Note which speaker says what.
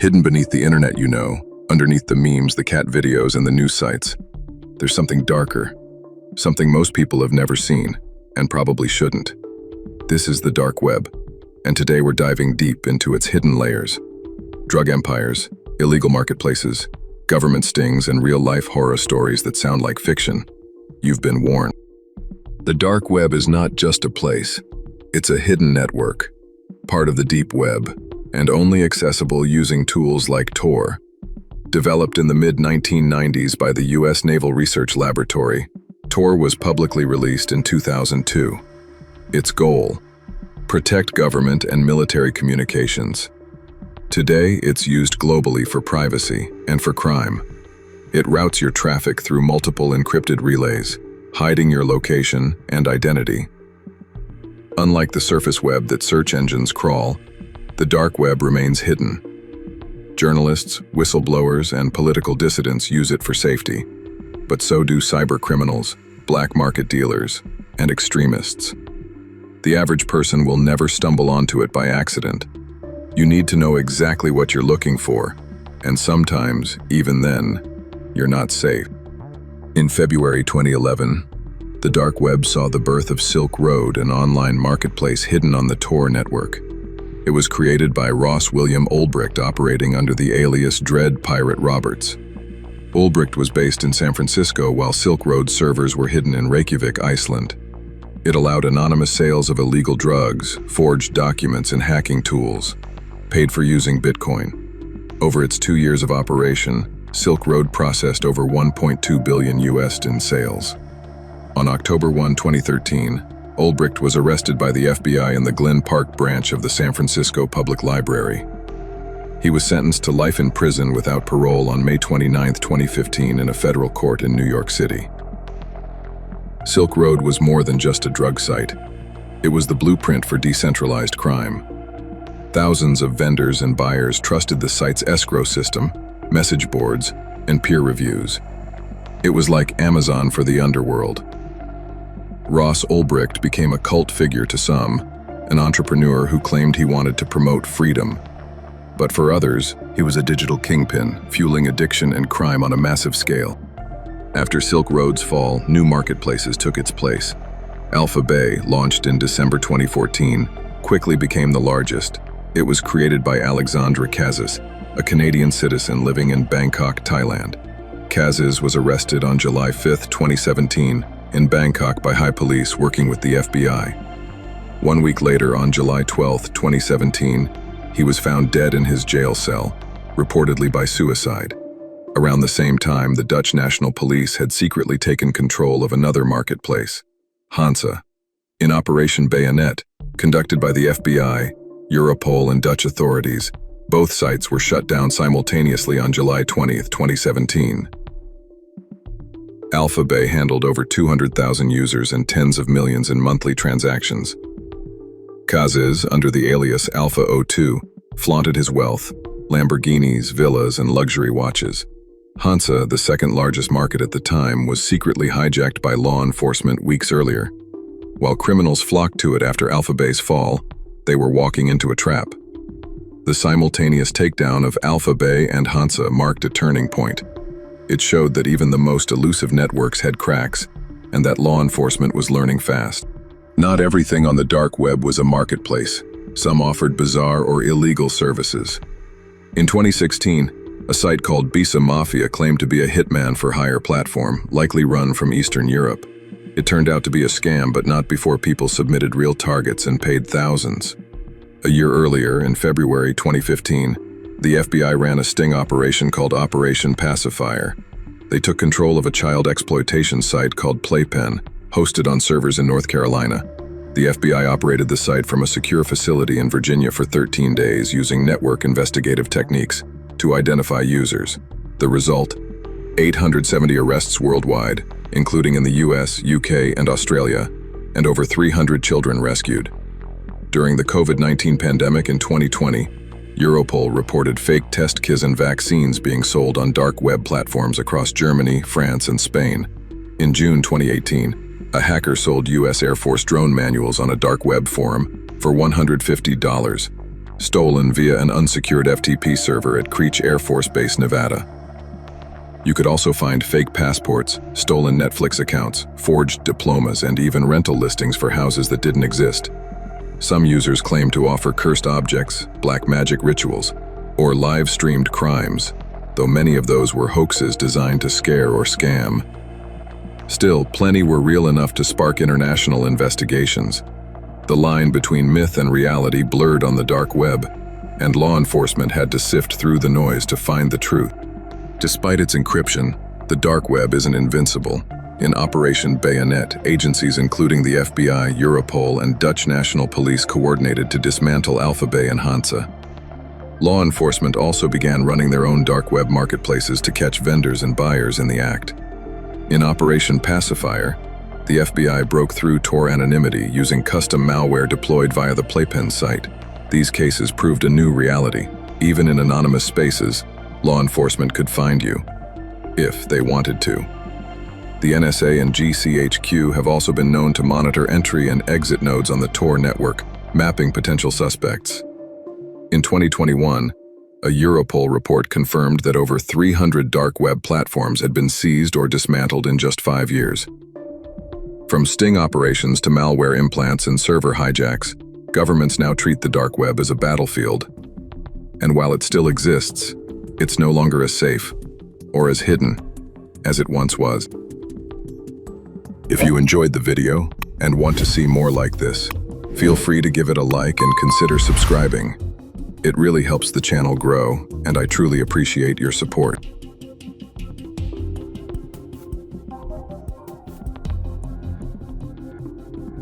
Speaker 1: Hidden beneath the internet, underneath the memes, the cat videos, and the news sites, there's something darker, something most people have never seen, and probably shouldn't. This is the dark web, and today we're diving deep into its hidden layers. Drug empires, illegal marketplaces, government stings, and real-life horror stories that sound like fiction. You've been warned. The dark web is not just a place. It's a hidden network, part of the deep web, and only accessible using tools like Tor. Developed in the mid-1990s by the U.S. Naval Research Laboratory, Tor was publicly released in 2002. Its goal: protect government and military communications. Today, it's used globally for privacy and for crime. It routes your traffic through multiple encrypted relays, hiding your location and identity. Unlike the surface web that search engines crawl, the dark web remains hidden. Journalists, whistleblowers, and political dissidents use it for safety, but so do cybercriminals, black market dealers, and extremists. The average person will never stumble onto it by accident. You need to know exactly what you're looking for, and sometimes, even then, you're not safe. In February 2011, the dark web saw the birth of Silk Road, an online marketplace hidden on the Tor network. It was created by Ross William Ulbricht, operating under the alias Dread Pirate Roberts. Ulbricht was based in San Francisco, while Silk Road servers were hidden in Reykjavik, Iceland. It allowed anonymous sales of illegal drugs, forged documents, and hacking tools, paid for using Bitcoin. Over its 2 years of operation, Silk Road processed over $1.2 billion in sales. On October 1, 2013, Ulbricht was arrested by the FBI in the Glen Park branch of the San Francisco Public Library. He was sentenced to life in prison without parole on May 29, 2015 in a federal court in New York City. Silk Road was more than just a drug site. It was the blueprint for decentralized crime. Thousands of vendors and buyers trusted the site's escrow system, message boards, and peer reviews. It was like Amazon for the underworld. Ross Ulbricht became a cult figure to some, an entrepreneur who claimed he wanted to promote freedom. But for others, he was a digital kingpin, fueling addiction and crime on a massive scale. After Silk Road's fall, new marketplaces took its place. AlphaBay, launched in December 2014, quickly became the largest. It was created by Alexandra Kazis, a Canadian citizen living in Bangkok, Thailand. Kazis was arrested on July 5, 2017, in Bangkok by High Police working with the FBI. 1 week later, on July 12, 2017, he was found dead in his jail cell, reportedly by suicide. Around the same time, the Dutch National Police had secretly taken control of another marketplace, Hansa. In Operation Bayonet, conducted by the FBI, Europol, and Dutch authorities, both sites were shut down simultaneously on July 20, 2017. AlphaBay handled over 200,000 users and tens of millions in monthly transactions. Kazis, under the alias Alpha02, flaunted his wealth, Lamborghinis, villas, and luxury watches. Hansa, the second largest market at the time, was secretly hijacked by law enforcement weeks earlier. While criminals flocked to it after AlphaBay's fall, they were walking into a trap. The simultaneous takedown of AlphaBay and Hansa marked a turning point. It showed that even the most elusive networks had cracks, and that law enforcement was learning fast. Not everything on the dark web was a marketplace. Some offered bizarre or illegal services. In 2016, a site called Bisa Mafia claimed to be a Hitman for hire platform, likely run from Eastern Europe. It turned out to be a scam, but not before people submitted real targets and paid thousands. A year earlier, in February 2015, the FBI ran a sting operation called Operation Pacifier. They took control of a child exploitation site called Playpen, hosted on servers in North Carolina. The FBI operated the site from a secure facility in Virginia for 13 days using network investigative techniques to identify users. The result? 870 arrests worldwide, including in the US, UK, and Australia, and over 300 children rescued. During the COVID-19 pandemic in 2020, Europol reported fake test kits and vaccines being sold on dark web platforms across Germany, France, and Spain. In June 2018, a hacker sold US Air Force drone manuals on a dark web forum for $150. stolen via an unsecured FTP server at Creech Air Force Base, Nevada. You could also find fake passports, stolen Netflix accounts, forged diplomas, and even rental listings for houses that didn't exist. Some users claim to offer cursed objects, black magic rituals, or live-streamed crimes, though many of those were hoaxes designed to scare or scam. Still, plenty were real enough to spark international investigations. The line between myth and reality blurred on the dark web, and law enforcement had to sift through the noise to find the truth. Despite its encryption, the dark web isn't invincible. In Operation Bayonet, agencies including the FBI, Europol, and Dutch National Police coordinated to dismantle AlphaBay and Hansa. Law enforcement also began running their own dark web marketplaces to catch vendors and buyers in the act. In Operation Pacifier, the FBI broke through Tor anonymity using custom malware deployed via the Playpen site. These cases proved a new reality. Even in anonymous spaces, law enforcement could find you, if they wanted to. The NSA and GCHQ have also been known to monitor entry and exit nodes on the Tor network, mapping potential suspects. In 2021, a Europol report confirmed that over 300 dark web platforms had been seized or dismantled in just 5 years. From sting operations to malware implants and server hijacks, governments now treat the dark web as a battlefield. And while it still exists, it's no longer as safe or as hidden as it once was. If you enjoyed the video and want to see more like this, feel free to give it a like and consider subscribing. It really helps the channel grow, and I truly appreciate your support.